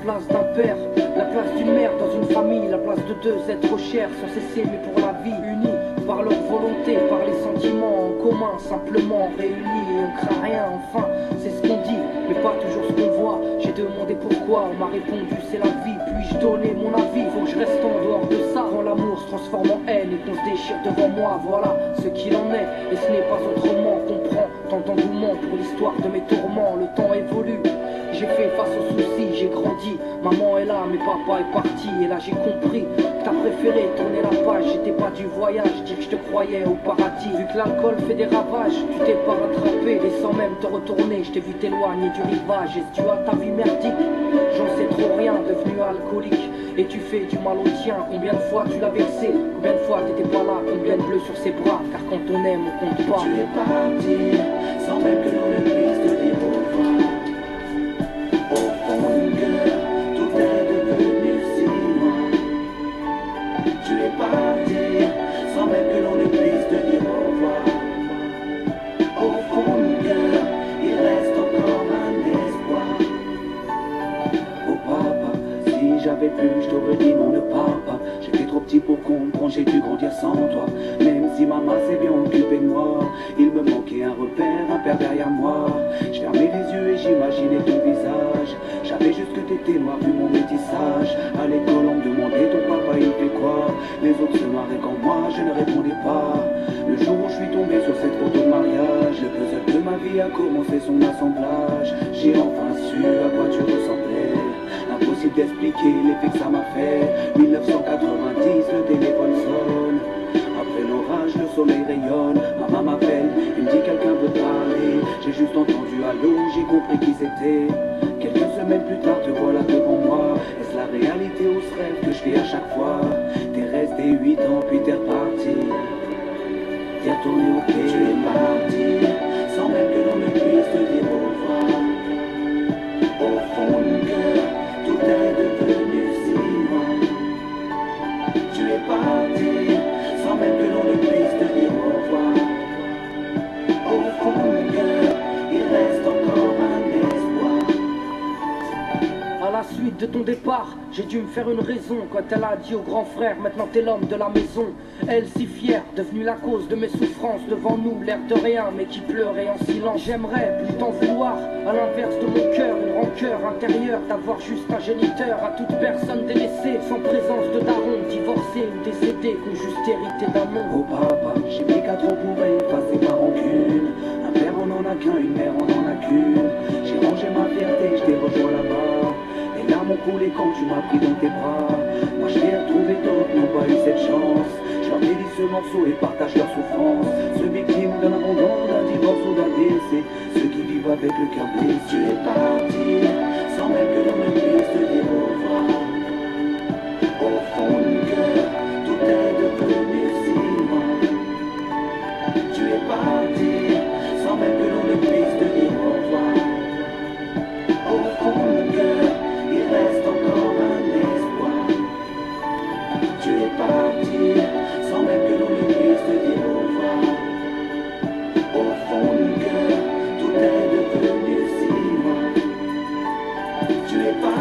place d'un père, la place d'une mère dans une famille, la place de deux êtres chers sans cesser mais pour la vie, unis par leur volonté, par les sentiments en commun, simplement réunis et on craint rien, enfin c'est ce qu'on dit, mais pas toujours ce qu'on voit. J'ai demandé pourquoi, on m'a répondu c'est la vie, puis-je donner mon avis, faut que je reste en dehors de ça, quand l'amour se transforme en haine et qu'on se déchire devant moi, voilà ce qu'il en est, et ce n'est pas autrement qu'on prend tant d'engouement pour l'histoire de mes tourments, le temps évolue. J'ai fait face aux soucis, j'ai grandi, maman est là, mais papa est parti, et là j'ai compris que t'as préféré tourner la page, j'étais pas du voyage, dire que je te croyais au paradis, vu que l'alcool fait des ravages, tu t'es pas rattrapé, et sans même te retourner, je t'ai vu t'éloigner du rivage, est-ce tu as ta vie merdique, j'en sais trop rien, devenu alcoolique, et tu fais du mal au tien, combien de fois tu l'as versé, combien de fois t'étais pas là, combien de bleus sur ses bras, car quand on aime on compte pas. Tu es parti, sans même que l'on ne puisse te dire au revoir. Sans même que l'on ne puisse te dire au revoir. Au fond de mon cœur, il reste encore un espoir. Oh papa, si j'avais pu, je t'aurais dit non, ne pars pas. J'étais trop petit pour comprendre, j'ai dû grandir sans toi. Même si maman s'est bien occupée de moi, il me manquait un repère, un père derrière moi. Je fermais les yeux et j'imaginais ton visage. J'avais juste que t'étais noir vu mon métissage. À l'école on me demandait ton papa il fait quoi. Les autres se marraient quand moi je ne répondais pas. Le jour où je suis tombé sur cette photo de mariage, le puzzle de ma vie a commencé son assemblage. J'ai enfin su à quoi tu ressemblais. Impossible d'expliquer l'effet que ça m'a fait. 1990, le téléphone sonne. Après l'orage, le soleil rayonne. Maman m'appelle, il me dit quelqu'un veut parler. J'ai juste entendu allô, j'ai compris qui c'était. Quelques semaines plus tard, te voilà devant moi. Est-ce la réalité ou ce rêve que je fais à chaque fois? T'es resté 8 ans, puis t'es reparti. T'es retourné au quai. Tu es parti, sans même que l'on ne puisse te dire au revoir. Au fond de mon cœur, tout est devenu si noir. Tu es parti, sans même que l'on ne puisse te dire au revoir. Au fond de mon cœur, il reste encore un espoir. À la suite de ton départ, j'ai dû me faire une raison quand elle a dit au grand frère, maintenant t'es l'homme de la maison. Elle si fière, devenue la cause de mes souffrances, devant nous l'air de rien mais qui pleurait en silence. J'aimerais plus t'en vouloir, à l'inverse de mon cœur, une rancœur intérieure, d'avoir juste un géniteur à toute personne délaissée, sans présence de daron, divorcé ou décédé, qu'on juste hérité d'un nom. Oh papa, j'ai mis 4 ans pour effacer ma rancune. Un père on en a qu'un, une mère on en a qu'une. J'ai rangé ma fierté, je t'ai rejoint là-bas. Les larmes ont coulé quand tu m'as pris dans tes bras. Moi je t'ai retrouvé, d'autres n'ont pas eu cette chance. Je leur dédie ce morceau et partage leur souffrance. Ceux victimes d'un abandon, d'un divorce ou d'un décès. Ceux qui vivent avec le cœur blessé. Tu es parti, sans même que l'on ne puisse te dire au revoir. Au fond de mon cœur, tout est devenu si noir. Tu es parti, sans même que l'on ne puisse te dire au revoir. Au fond de mon cœur, il reste encore un espoir. Tu es parti, sans même que l'on ne puisse te dire au revoir. Au fond de mon cœur, tout est devenu si noir. Tu es parti.